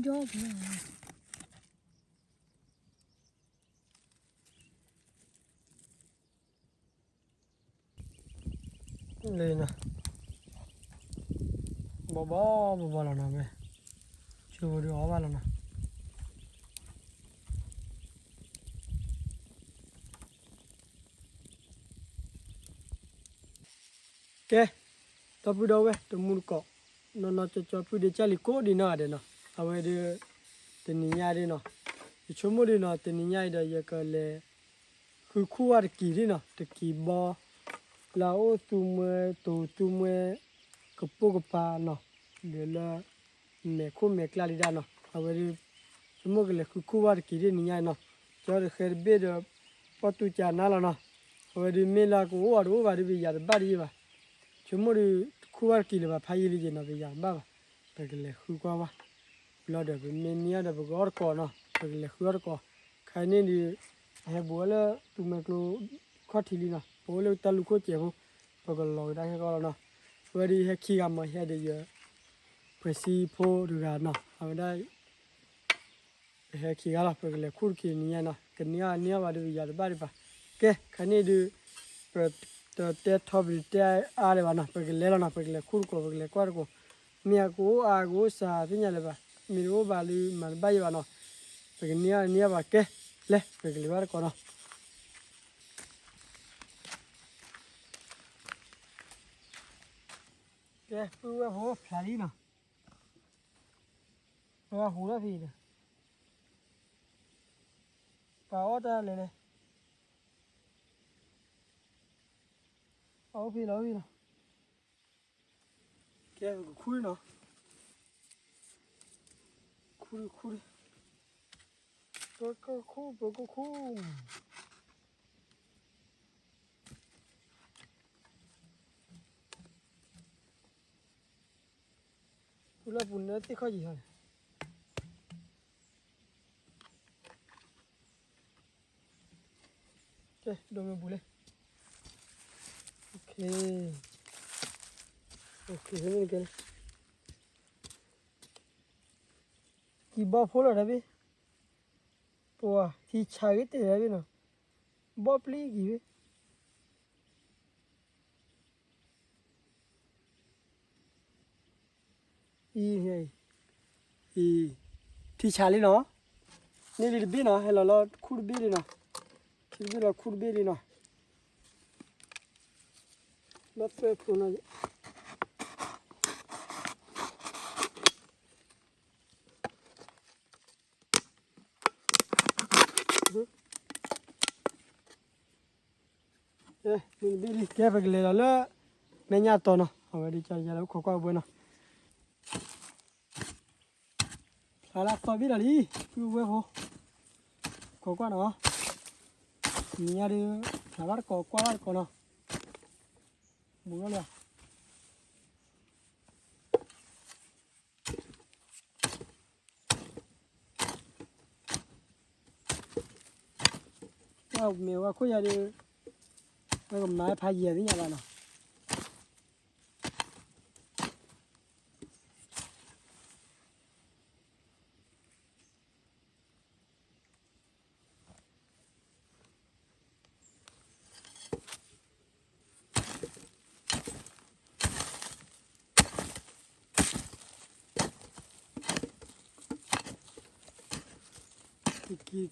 jobเลยนะบ่แล้วนะแม่ช่วยดูเอาบ้าแล้วนะแกตัวพูดเอาไว้ตัวมุนก็นอนจะพูดเดี๋ยวจะลิโก้ดีน่าเดี๋ยวนะเอาไว้เดี๋ยวตัวนี้ยาเดี๋ยวนะชั่วโมงเดี๋ยวนะตัวนี้ยาเดี๋ยวยังก็เลยคือคู่อะไรกี่เดี๋ยวนะตะกี้บ่แล้วตัวมือกระปุกกระปาเนาะเดี๋ยวละแม่คู่แม่กลาลิดาเนาะเอาไว้ชั่วโมงก็เลยคือคู่อะไรกี่เดี๋ยวนี้ยาเนาะจอดเคยเบ็ดปัตตุจานาแล้วเนาะเอาไว้เมล่ากูว่าดูว่าดูไปยาบ้าดีป่ะชั่วโมงคู่อะไรกี่เลยป่ะพายลิเจนะไปยาบ้าป่ะไปกันเลยคู่ว่าป่ะแล้วเดี๋ยวเมนี่เดี๋ยวก็อร์ก่อนเนาะไปกันเลยคู่อร์ก่อนใครเนี่ยดีเฮ้ยบัวเลยตัวแม่กูข้อทีลีเนาะบัวเลยตะลุกก็เจ็บไปกันลอยได้แค่ก็แล้วเนาะวันนี้เฮ้ยขี้กำมาเฮ้ยเดี๋ยวไปซีโพดูกันเนาะเอาได้เฮ้ยขี้กำละไปกันเลยคู่ขี้เนี่ยเนาะกันเนี่ยว่าดูยาบ้าดีป่ะแกใครเนี่ยดูตัวเตะท็อปดีเตะอะไรวะเนาะไปกันเลยแล้วเนาะไปกันเลยคู่ก็ไปกันเลยกว่าก็เมียกูอากูสาที่เนี่ยเลยป่ะมีรู้บาลีมันใบวะเนาะไปกันเนี่ยป่ะแกเลยไปกันเลยว่าก็เนาะแกพูดว่าโหพลาดีเนาะว่าหูละพี่เนี่ยป่าวแต่เลยเอาพี่แล้วพี่เนาะแกคุยเนาะคุยก็คู่กูละปุ่นเนี่ยที่เขาจีกันแกดูมันบุเลยโอเคนี่กันกี่บ้าพูดอะไรพี่ปัวที่ชากิเตะอะไรพี่เนาะบ้าปลีกี่พี่ไงที่ชาลีเนาะนี่ลิบบี้เนาะเฮลล์เราคูดบี้เลยเนาะคิดบี้เราคูดบี้เลยเนาะแล้วเพื่อพูดนะนี่บี้เลยแกไปกันเลยแล้วแม่ญาติตัวเนาะเอาไว้ดีใจแล้วขอความบุญเนาะอะไรตัวบี้ละลีคือเว้ยโหขอความเนาะนี่ยาดิหาบ้านขอความเนาะบุญเลยว่าเมียว่าคุยอะไรแล้วก็ไม้พายเยี่ยนี่ยังไงเนาะ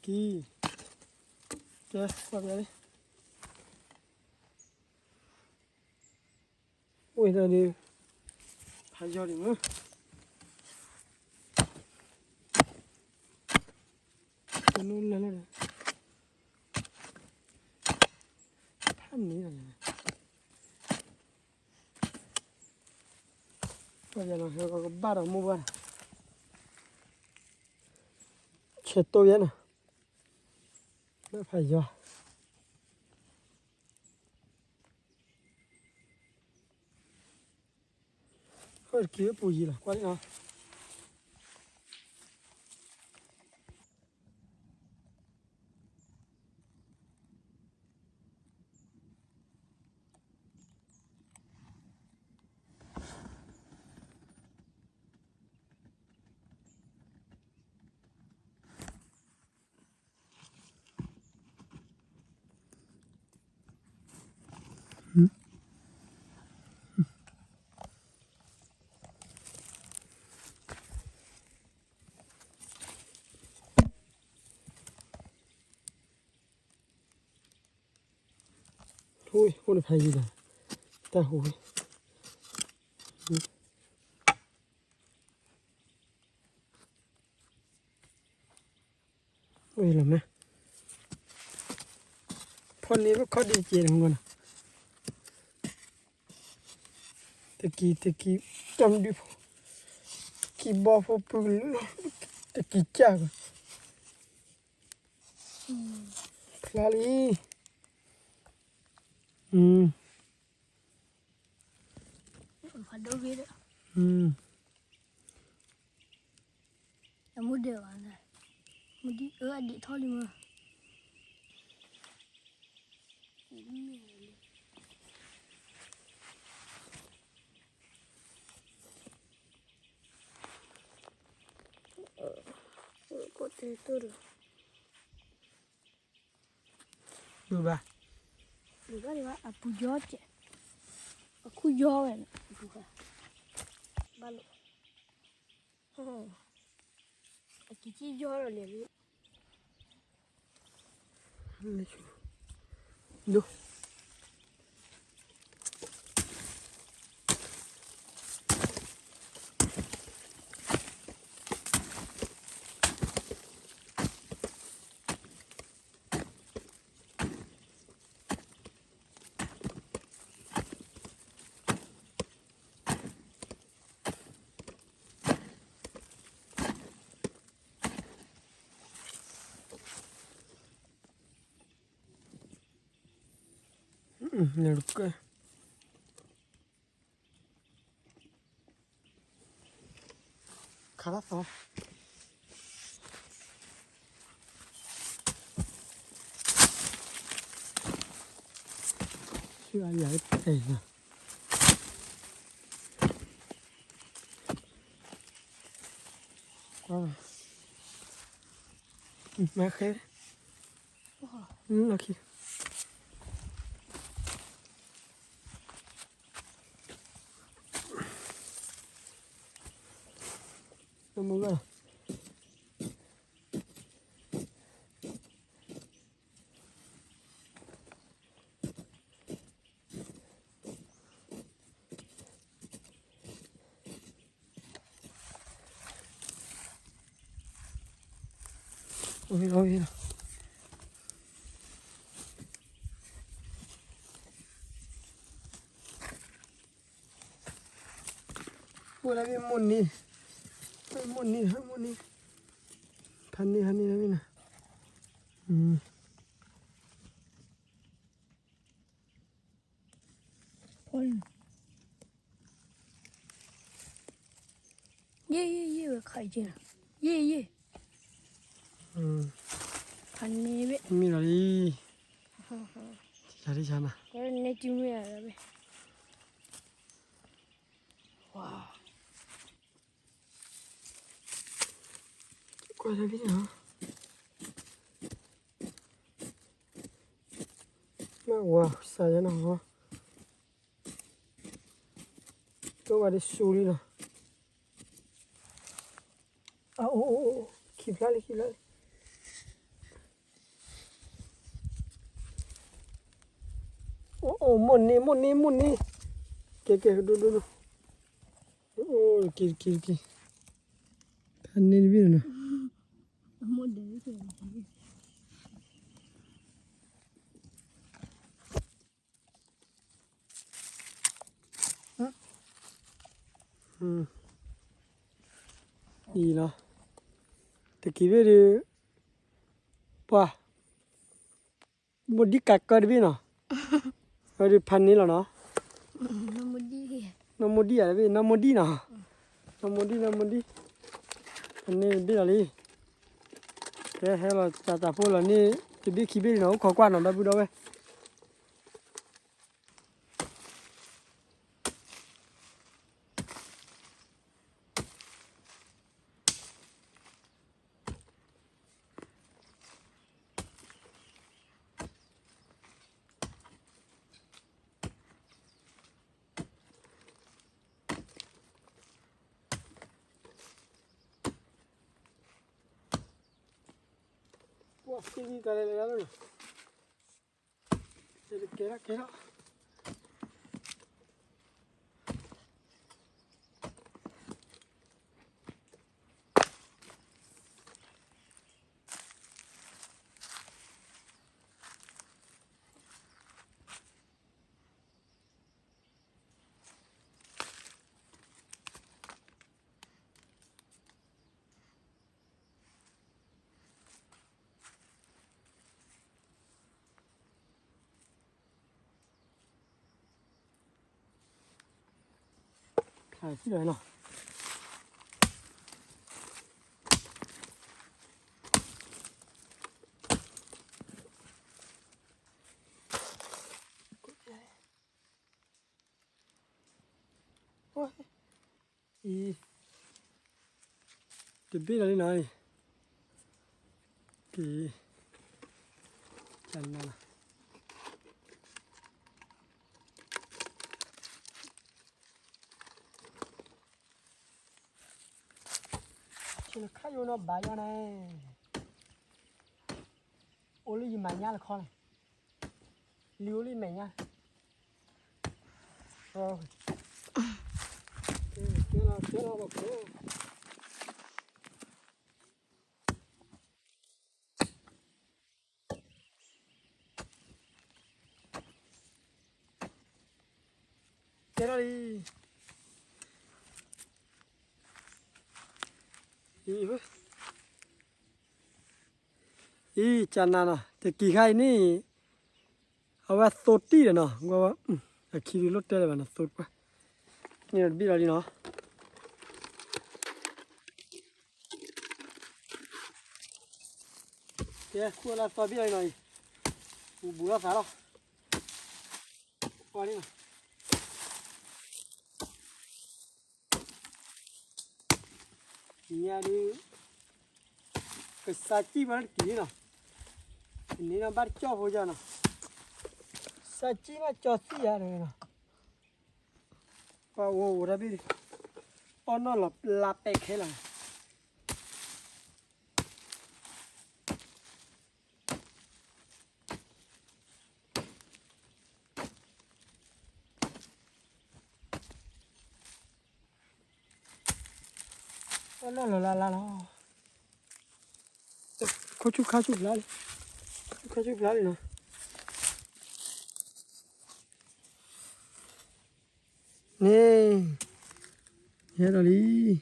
กี่แกว่าไปเลยโอ้ยตอนนี้พายอดมั้งนู่นเลยท่านนี้อะไรว่าจะเราเขาก็บ้าเรามู่บ้านเช็ดตัวยันนะไม่พายอดก็เกี่ยวปุยละกว่านี้เนาะ ôi con phải gì này ta ôi ôi làm nè con này nó có đi chơi không con teki chăm đi ki bao phụ bự teki chả Lali. Phải đâu biết đấy. Em muốn đều ăn này. Muốn đi ăn đi thôi đi mà. Có thể tôi được. Được ba. Được đi ba. À bù gió chứ. À khu gió này. Bù ba. Ba lô. À cái chi gió rồi liền. Được. Được. Хорошо. Chưa ai giải thể nè. Wow. Má khé. Là khi. Nó muốn ra. Ôi. Ôi là cái môn đi. Môn đi. Hắn đi là cái nào. Ôi. Ye khai chứ. Ye. Hắn đi bé. Mi là đi. Chả đi chả nào. Cái này chim mẹ rồi bé. Wow. Quay ra cái nào. Mà wow, sao vậy nào. Tôi vào đi xù đi nào. À ô. Kịp lại. Ô môn đi. Kìa, đu. Ô, kìa. Hắn đi biết nào. Muốn đấy rồi. Gì nó. Thì kì biết đi. Wow. Một đi cắt cơ đi biết nào. Rồi đi phanh đi là nó. Nó muốn đi. Nó một đi à biết nó một đi nào. Nó một đi. Phanh đi biết là đi. Thế hay là chả phố là đi. Thì biết khi biết nó khó quan nào đâu biết đâu ấy. Wow, cái gì cái này là nó. get up. À, chứ rồi nào. Ôi. Ý. Thì biết là đi này. Thì chẳng nào. Chỉ là khai vô nó bà cho này. Ô lý gì mà nhá là khó này. Liêu lý mày nhá. Rồi. Kéo lao vào kéo. Kéo ra đi. Ý với. Ý chẳng nào nào. Thì kỳ khai ní. Ở vào sốt tí rồi nào. Ngồi vào. Ở khi đi lốt đây là nó sốt quá. Nhìn là biết là đi nó. Kìa, cua là sao biết đây này. Bù ra phá đâu. Qua đi nào. Nhà đi. Cái sa chi mà nó kỹ nào. Ní nó bắt cho hồ ra nào. Sa chi mà cho xí ra rồi nào. Qua ô ra biết. Ô nó là bẹt hết là. Ô nó là nó. Khá chút lá đi. Khá chút lá đi nào. Nè. Nhớ rồi đi.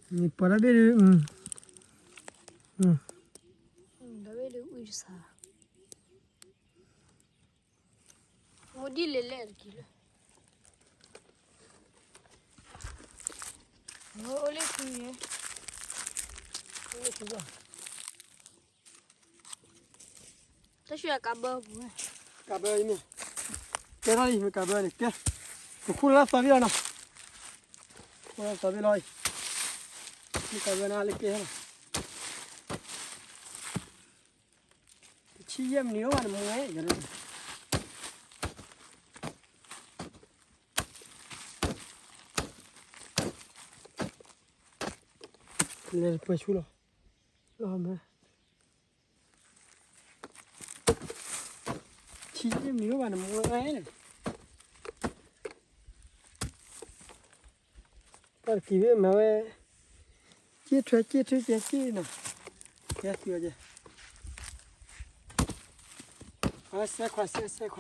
Nè, bỏ ra biết đi. đã biết được uy sa một đi lên kìa nó lấy kìa ta chưa cá bơ bùa Cà bơ đi. Kéo ra đi, cà bơ này, kéo. Khu lá xóa biết nào. Khu lá xóa biết rồi. Cà bơ nào lấy kéo nào. Chi em níu mà nó nghe vậy này. Lên phải chú rồi. Mà. Chi em níu mà nó nghe này. Cái kỳ biết mà về chia thuê nào. Kéo chưa chứ. Xe khoa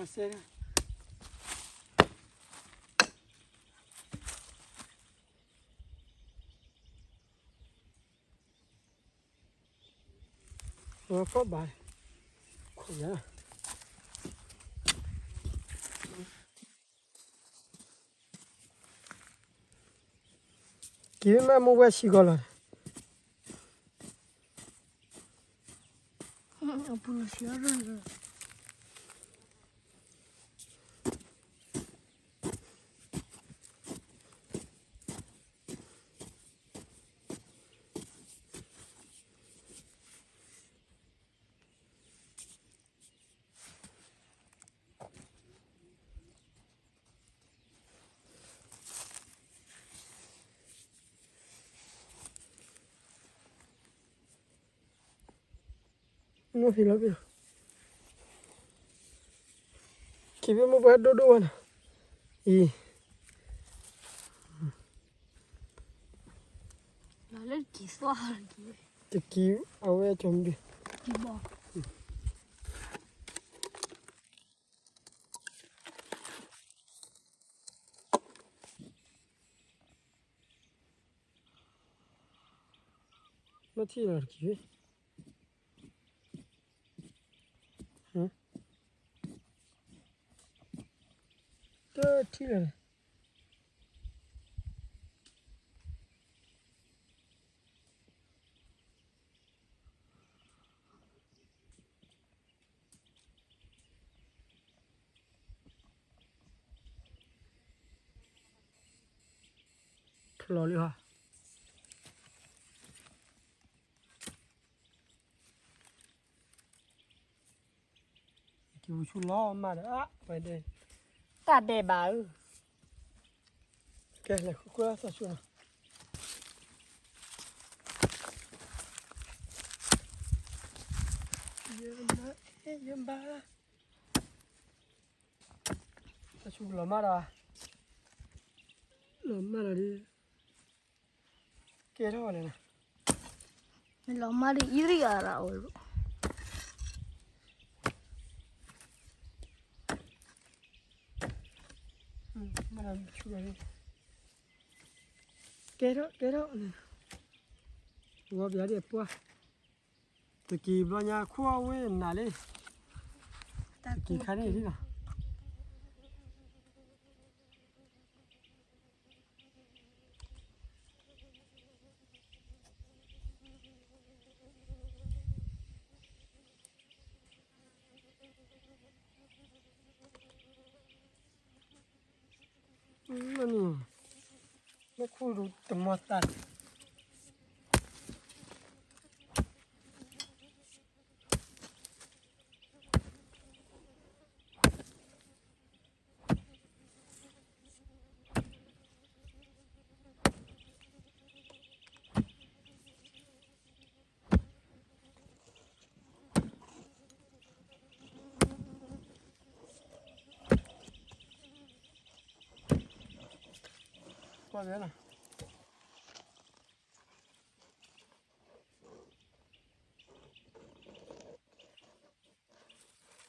xe này. Có bài. Không nhớ. Kì mà mua về xí gọi là. Apun xí rồi. Nó thì lắm rồi. Kì biết một bát đô đô nè. Ý. Nó lên kỳ xoa kì. Thì kì áo về chồng đi. Kì bò. Nó thi là kì vậy? Hả? Tớ thi là lò liệu hả? Kiểu chú lo mà đã phải đây. Ta để bà ư. Cái này không có sao chú nào. Yếm ba. Sao chú lo mà đã. Lo mà đã đi. Cái đó này nè. Mình lo mà đi iri à rồi. Mà làm chú này. Cái đó này. Ngọc giá đẹp quá. Từ kỳ bao nhà khoa với nà lên. Từ kỳ khá này đi nào. Nó nè. Nó khu đủ tầm một tạt. Qua bé nào.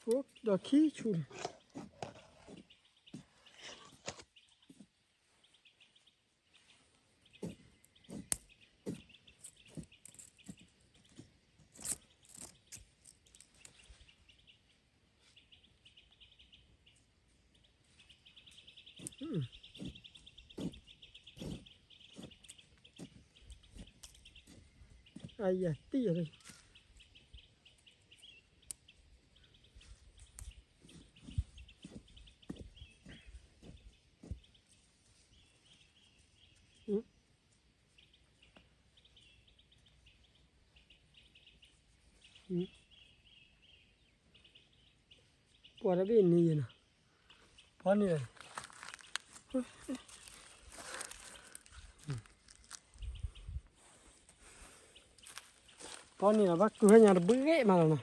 Hop, da khí chú này. Ai da, tí ở đây. Qua đó bên này nè. Qua này này. Con này là bác cứ nhà bự ghệ mà nè.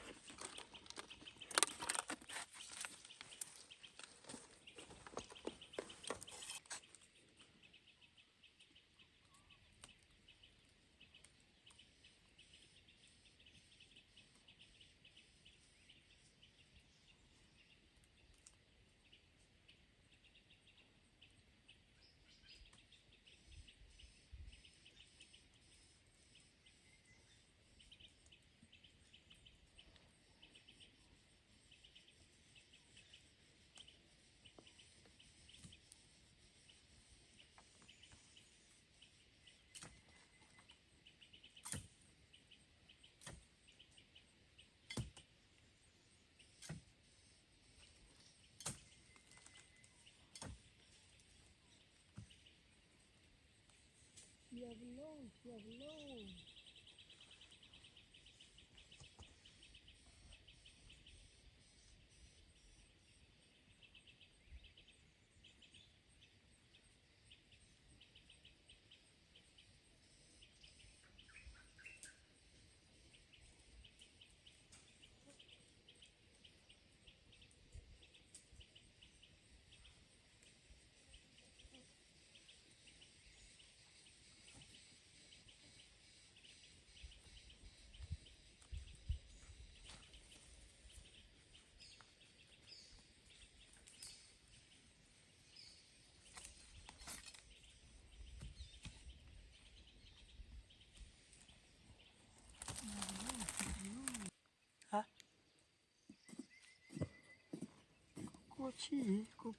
chi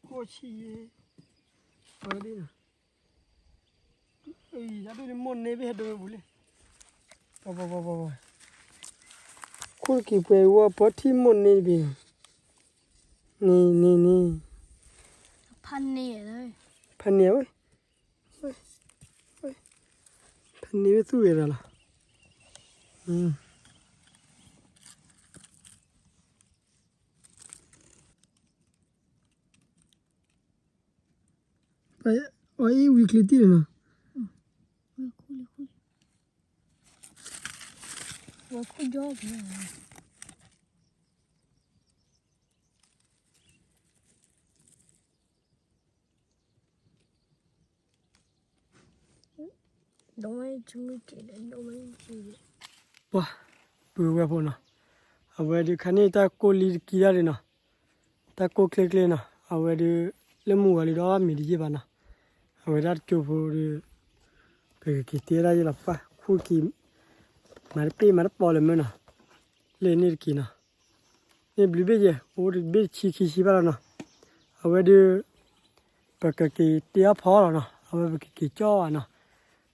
cô chi ở đi nào ơi ra đây môn này về đâu bule bà cô kịp về qua bỏ thi môn này đi nè พันเนี่ยเลย พันเนี้ยเว้ยพันนี้ไม่สู้เลยล่ะไปไอ้วีคลีตีเลยนะ ว่าคุยอเนี่ยดงไม่ชุ่มเกล็ดดงไม่จีบ ว้าเบื่อพอนะเอาไว้ดูคันนี้ตาโกลีกีได้เลยนะตาโกเคล็กเลยนะเอาไว้ดูเล่มมืออะไรดอกมีดีจีบ้านะเอาไว้ดัดจูบดูไปกิเตะได้ยังล่ะป้าคู่กีมาเปย์มาปอเลยมั้ยนะเล่นนี่กีนะนี่บลิเบจโอ้ดิเบจชีบ้าแล้วนะเอาไว้ดูไปกิเตะพอแล้วนะเอาไว้ไปกิจ่อนะ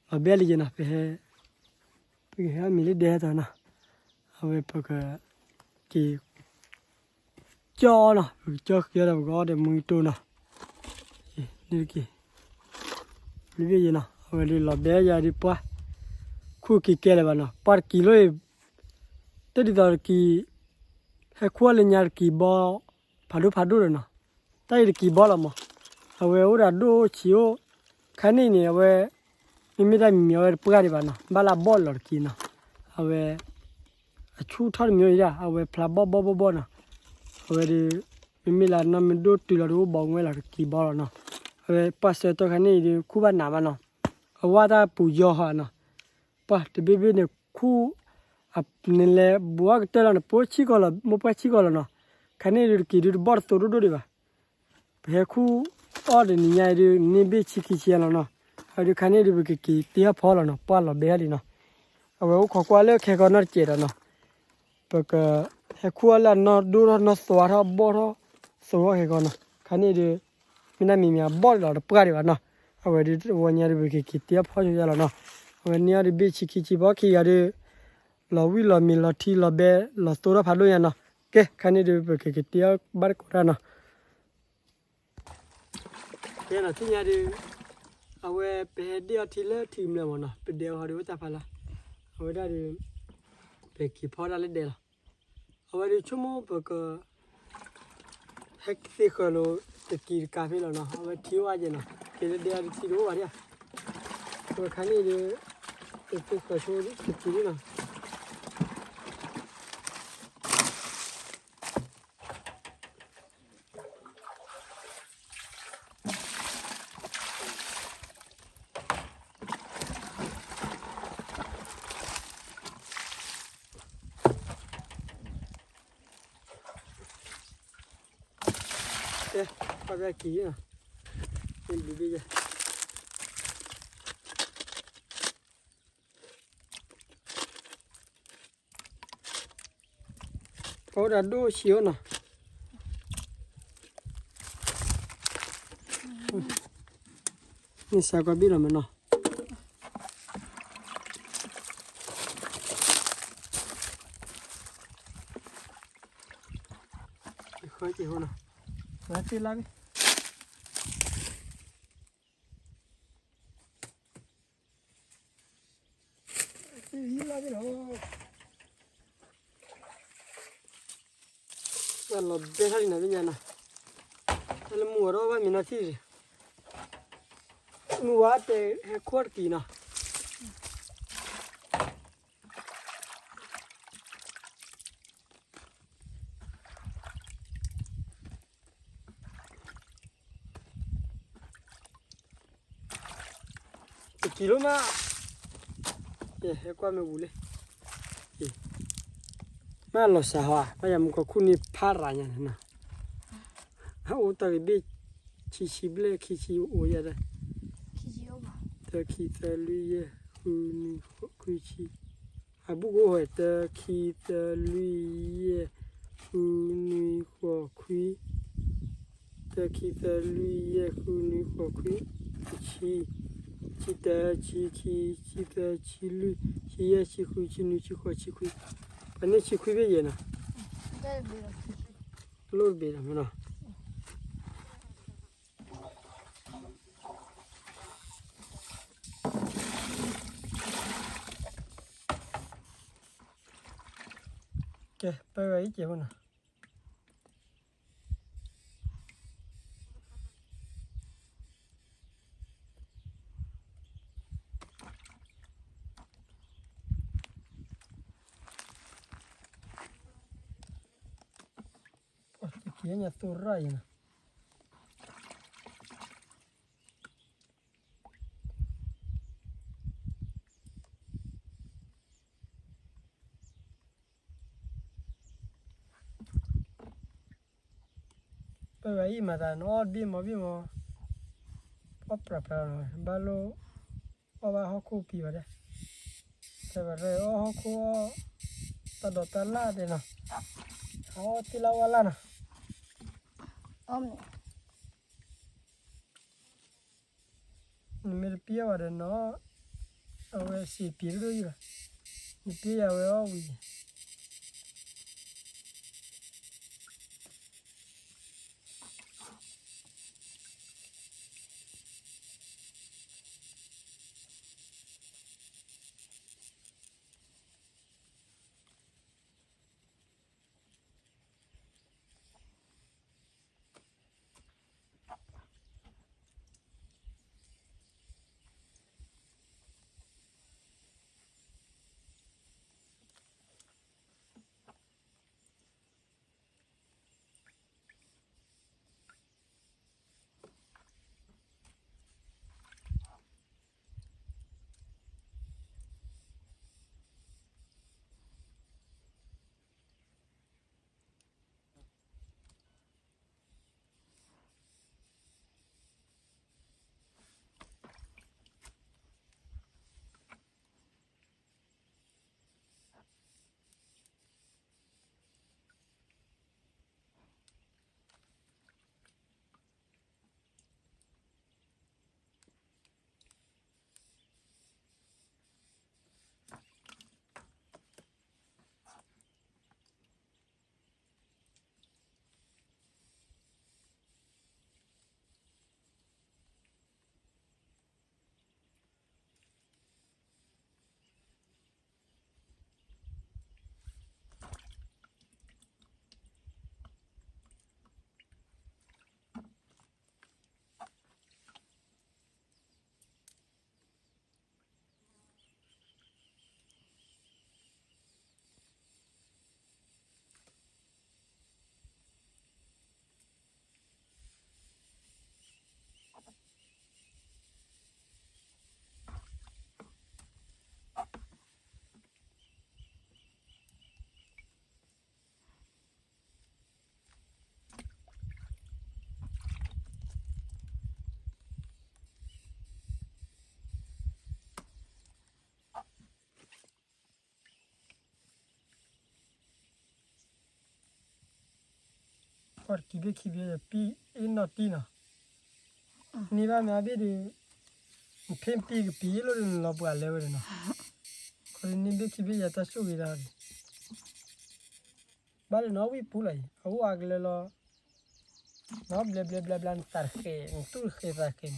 เอาเบลลีนะไปหามีเลเดตนะเอาไว้ไปกิจ่อนะจ่อเกี่ยวกับก็เดี๋ยวมือตัวนะนี่กีบลิเบจนะเอาไว้ดูลาเบลยาดิป้าคู่กีเกล้บ้านะปาร์กิโลเต็ดดาร์กีให้ขั้วเลียร์กีบอพัดดูเลยนะแต่อีกีบอลละมั้งเอาไว้อุดาดูชิโอคันนี้เนี่ยเอาไว้ไม่ได้มีเอาไว้ปกติบ้านะบาลาบอลหลอดกีนะเอาไว้ชูทอดมีอะไรเอาไว้พลาบอนะเอาไว้ดิไม่ลานะมันดูตีลาดูบองไว้หลอดกีบอลนะเอาไว้ปัสเซตัวคันนี้ดิคู่บ้านหนาบ้านะเอาว่าถ้าปูยอฮะนะป้าแต่เบบี้เนี่ยคู่นี่แหละบัวก็เตล่านะโพชิกอลมุปชิกอลนะคันนี้ดูกีดูบอร์ตัวดูดิบ้าเพื่อคู่ออดนี่ยายดูนี่เบชิกิเชียแล้วนะเอาดูคันนี้ดูกีเตี้ยพอแล้วนะป้าเราเบี้ยดีนะเอาไว้ขอความเลือกแค่ก่อนนั่นเจดนะเพราะก็ให้คู่ละนะดูนะสวัสดิ์บอร์สวัสดิ์แค่ก่อนนะคันนี้ดูไม่น่ามีบอลเราปกติบ้านะเอาไว้ดูวันนี้ดูกีเตี้ยพออยู่แล้วนะวันนี้ดูเบชิกิบอกขี้ยาดูเราวิเรามีเราที่เราเบะเราตัวเราพัดด้วยนะเก๋คันนี้ดูไปเก๋เตี้ยบาร์กอนะเก๋นะที่นี่ดูเอาไว้ไปเดียวที่เล่ทีมเลยมั้งนะไปเดียวเขาดูว่าจะพาละเอาไว้ได้ดูไปกี่พอได้เลยเดียวเอาไว้ดูชั่วโมงไปก็เฮกซี่ก็รู้จะกี่กาแฟแล้วนะเอาไว้ที่ว่าเจนะเก๋เดียวที่รู้ว่าเนี่ยตัวคันนี้ดูตัวก็ช่วยที่นี่นะเอ๊ะปลากี่นะเป็นบีบีจ้ะเขาดัดดูเชียวนะนี่สากบีละมันนะค่อยจีหัวนะมาตีลาบิตีลาบิเหรอวันเราเบสอะไรนะเป็นยังนะแล้วมัวเราว่ามีนาทีมัวแต่ให้ขวดกี่นะกิโลมาให้ความไม่บุเลยมาหลอสาวพยายามก็คุณนี่พารายันนะฮะโอ้ตาเบชีเบลชีโอ้ยอะไรตะคีตะลุยคุณนี่คุยชีอาบุโก้เหตะคีตะลุยคุณนี่ก็คุย tờ khi tờ lui ye khu ni kwa kwi chi tờ chi tờ chi lui chi ye chi khu chi nu chi kwa chi kwi pane chi kwi be ye na đây là lor be na mana ke pa wa i che hona kia nya tu rai na pa wa i ma da no bi mo pa pra no ba lo o ba ho ku pi wa de ta ba re o ho ku ta do ta la de na o ti la wa la na ôm này mere pia wa de no awe si pi ro ira ni pia wa o wi por ki be pi in no ti na ni ba ma be de pem pi lo no ba le we no ko ni be ki be ya ta su wi da ba le no wi pu lai au ag le lo no ble tar ke tu ke ta ke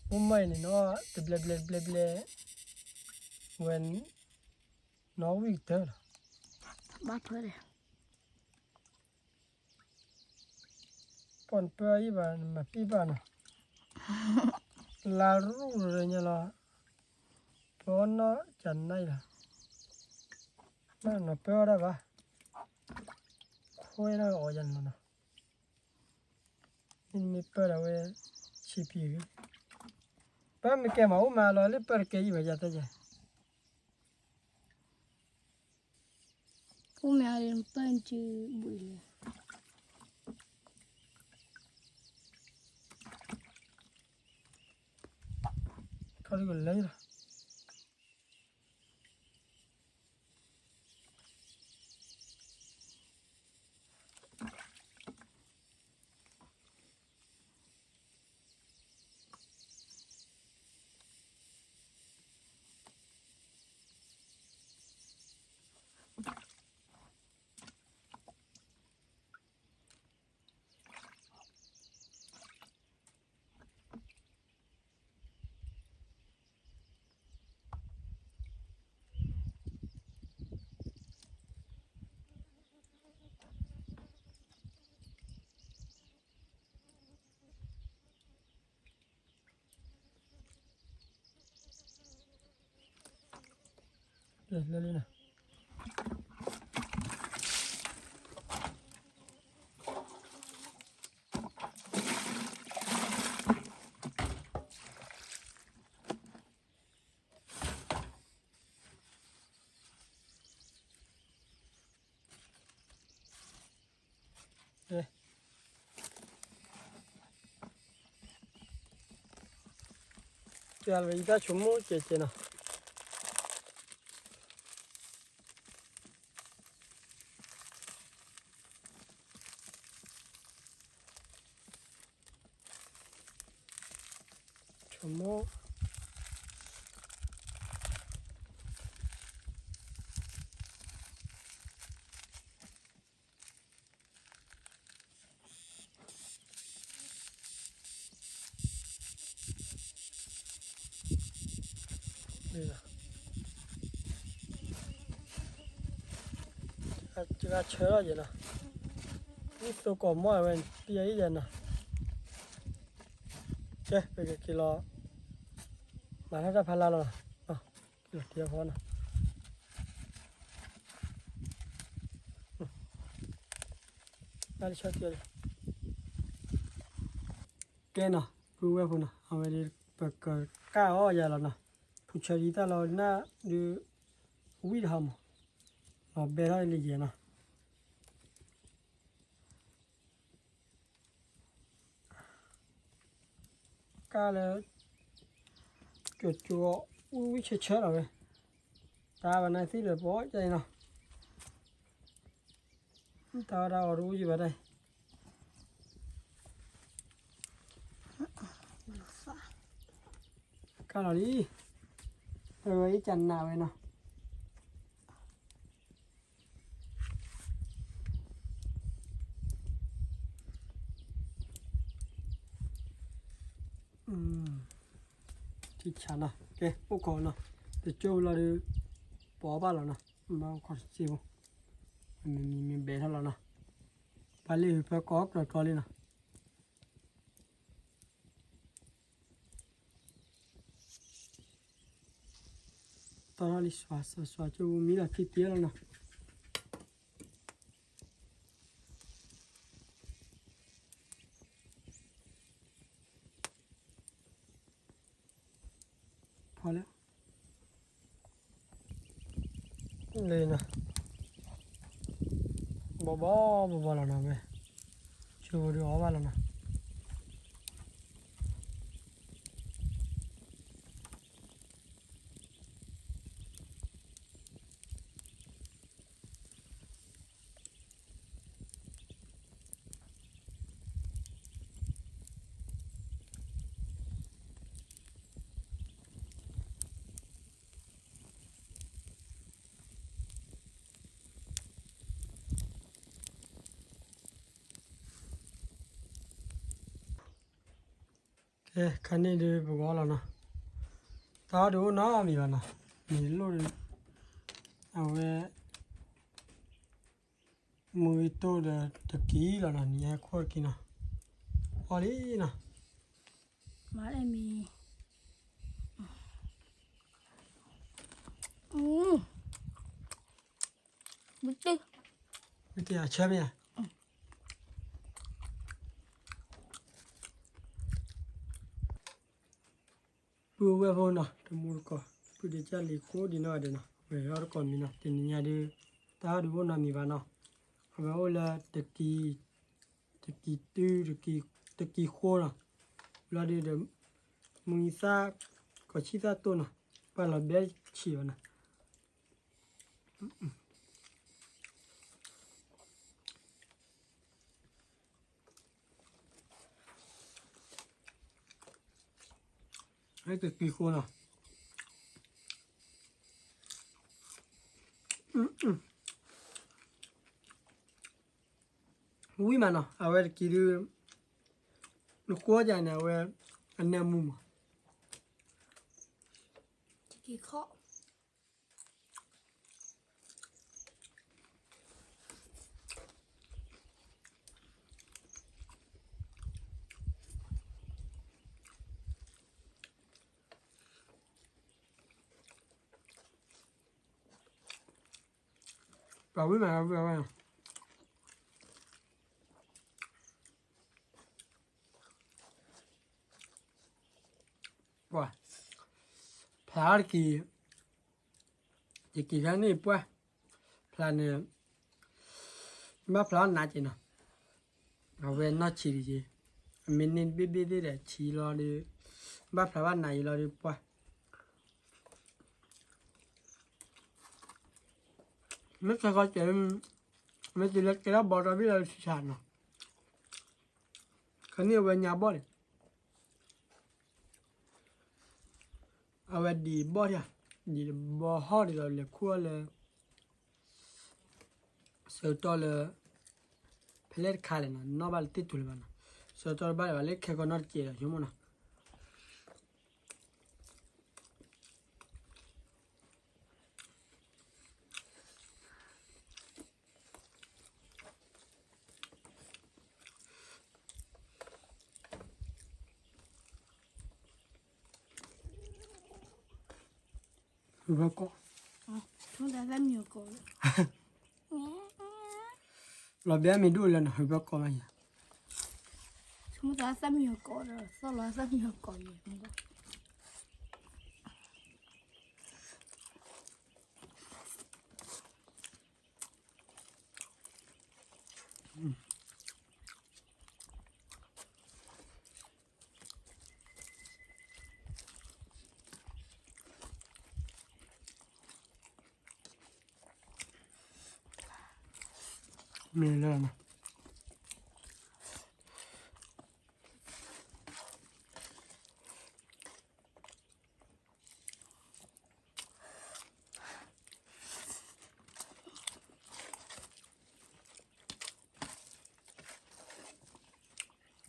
mo mai ni no te ble when no wi te ba thôi đấy pon pe i ba ma pi ba na la ru re nya la pon no chan nai la na no pe ora ba khoi na o jan no in mi pe la we chi pi pa mi ke ma u ma lo le per ke i ba ja ta ja u mẹ lên bên chứ bụi này ka ri le la เลยนะจะอะไรอีกชั่วโมงเจ๊นะชั่วโมงนี่นะจะเชื่อเจ๊นะนี่ตัวก่อมั่วเว้ยปีอะไรเจ๊นะเจ๊ไปกิโลมาถ้าจะพันละหรออ่ะกิโลเดียวพอนะได้ชอบเจ๊แกนะรู้ไว้พุ่นนะเอาไว้ดีเปิดก้าวอย่าแล้วนะผู้ชายที่ตลอดน่าดูวิ่งทำเราเบลล์เลยเจ๊นะก้าวแล้วจู่ๆวิ่งเฉยๆเลยตาวันนั้นสิเหลือบ่ใจเนาะตาเรารู้อยู่ว่าได้ก้าวเราดิเอาไว้จันนาไว้เนาะที่ฉันนะแกพวกเขาเนาะแต่โจ้เราดูปอบ้าแล้วนะมาขอสิบมีเบลล์แล้วนะไปเลยไปกอกเราตัวเลยนะตอนนี้สวาจูมีอะไรที่เตี้ยแล้วนะพอแล้วเลยนะบ่แล้วนะเว้ยชูดูออกมาแล้วนะคันนี้ดูบ่แล้วนะตาดูน้ามีแล้วนะมีโลดเอาไว้มือโตเดตะกี้แล้วนะเนี่ยขวดกินนะพอดีนะ มาได้มีบิ๊กตึ๊ก ไม่เกี่ยวเชื่อไหมอ่ะปูเวฟอนนะทำมูลก็ปูเดชาลีโคดีน่าเดนะเวลาก่อนมีนะทีนี้เนี่ยดูตาดูว่ามีบ้านนะเอาไว้เอาละตะกี้โคนะเวลาเดี๋ยวมึงซ่าก็ชี้ซ่าตัวนะไปละเบี้ยชี้วะนะไอ้ตะกี้โคนะอุ้ยมันนะเอาไว้กินดูลูกกัวจานเอาไว้อันนี้มุม จะกี่เคาะ ป่าวิ่งมาป่าวิ่งป่ะพลาดกี่ครั้งนี้ป่ะพลาดเนี่ยมาพลาดน่าจะเนาะเอาไว้น่าชีดีมินิบีบีดีเลยชีรอดีมาพลาดว่าไหนรอดีป่ะไม่ใช่ก็จะไม่ติดเล็กแต่ละบอลเราไม่ได้ชิชาเนาะคันนี้เอาไว้ยาบอลเอาไว้ดีบอลเนี่ยดีบอลฮอดเราเลยขั้วเลยเสือตัวเลยเพลย์ขาเลยนะนอกบ้านติดตัวเลยนะเสือตัวบ้านเลยแค่ก็นอดเจี๊ยบชั่วโมงนะรู้ป่ะก็ ช่วงนั้นมีก่อน เราเบี้ยไม่ดูเลยนะรู้ป่ะก็ไม่ ช่วงนั้นมีก่อนสองร้อยมีก่อนเนี่ย มีเลยนะ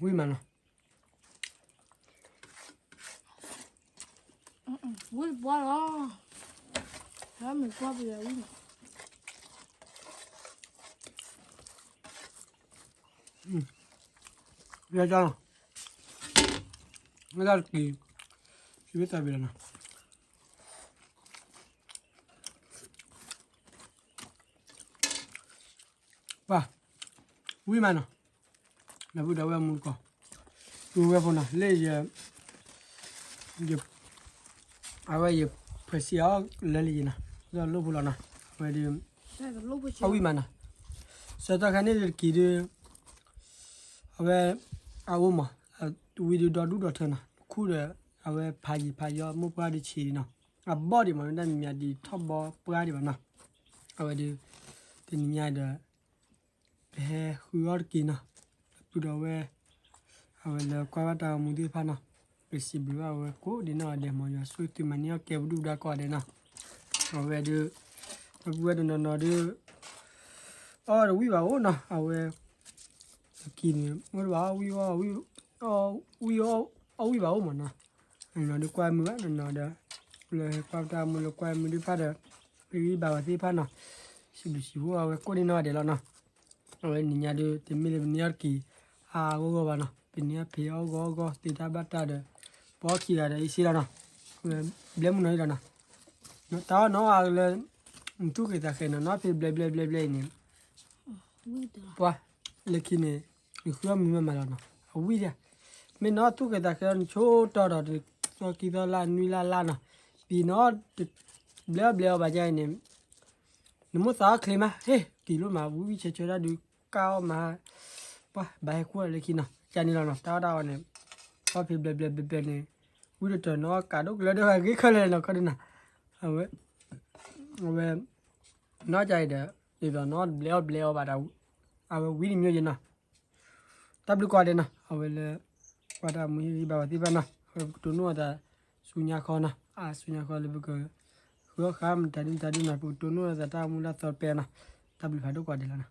วิ่งมาเนาะ วิ่งบ้าละแล้วมีความเร็ววิ่ง เรียกจังไม่ได้กี่ชีวิตตายไปแล้วนะป่ะวิ่งมาเนาะแล้วพูดเอาไว้มุนก่อนดูไว้พอนะเล่ยจะเอาไว้จะเพื่อเสียเล่ยนะจะลูกพูดแล้วนะไว้ดี ใช่กับลูกผู้ชา เอา ย วิ่งมานะสุดท้ายคันนี้จะกี่เดือนเอาไว้เอามาวิดีโอดูดอเถอะนะคู่เดียวเอาไว้พายมุกปลาดิชีเนาะบอดี้มันได้มีดีท็อปบอปลาดิบ้านะเอาไว้ดีที่นี่ได้เฮ้หัวกินนะตัวเดียวเอาไว้เลยกว่าตามุดีพานะไปสิบเอาไว้กูดีนะเดี๋ยวมันจะสวยที่มันเนี่ยเก็บดูได้ก่อนเลยนะเอาไว้ดีเอาไว้ดูนะดีอ๋อวิบากโอ้นะเอาไว้กินมันว่าวิบากวิบากโอ้มันนะนั่นดีกว่ามือนั่นเด้อเลยกว่าตามือเลยกว่ามือดีพาเด้อไปวิบากที่พานะสิบเอาไว้กูดีนะเดี๋ยวนะเอาไว้นี่ยาดีที่มีเลยนี่ยกี่ก็บ้านะเป็นเนี่ยเพียวก็ติดตาบัตรเด้อพอขี้อะไรอีสิละนะเบลมุนอะไรนะตาเนาะอะไรทุกข์ที่ตาเห็นนะเป็นเบลนี่ วิ่งต่อ Pua, lekine, ikua mima malana. Awida. Me no tu ke ta kan cho to do de so ki do la nui la na. Pi no ble ba jai ne. Nmu sa kle ma. He, ki lo ma wi che che da du kao ma. Pua, ba ku lekina. Ja ni la na ta da ne. Pua pi ble ne. Wi de to no ka do le de ha ki khale no ka de na. Awe. Awe. No jai de. Di do no ble ba da. เอาวิ่งมีอยู่นะตับลูกก่อนเลยนะเอาไว้เลยว่าถ้ามือที่แบบที่บ้านนะตัวนู้นแต่สุญญาคอนะสุญญาคอเลยบุกหัวข้ามแต่ดินนะตัวนู้นแต่ถ้ามือละสอดเปนะตับลูกหาดูก่อนเดี๋ยวนะ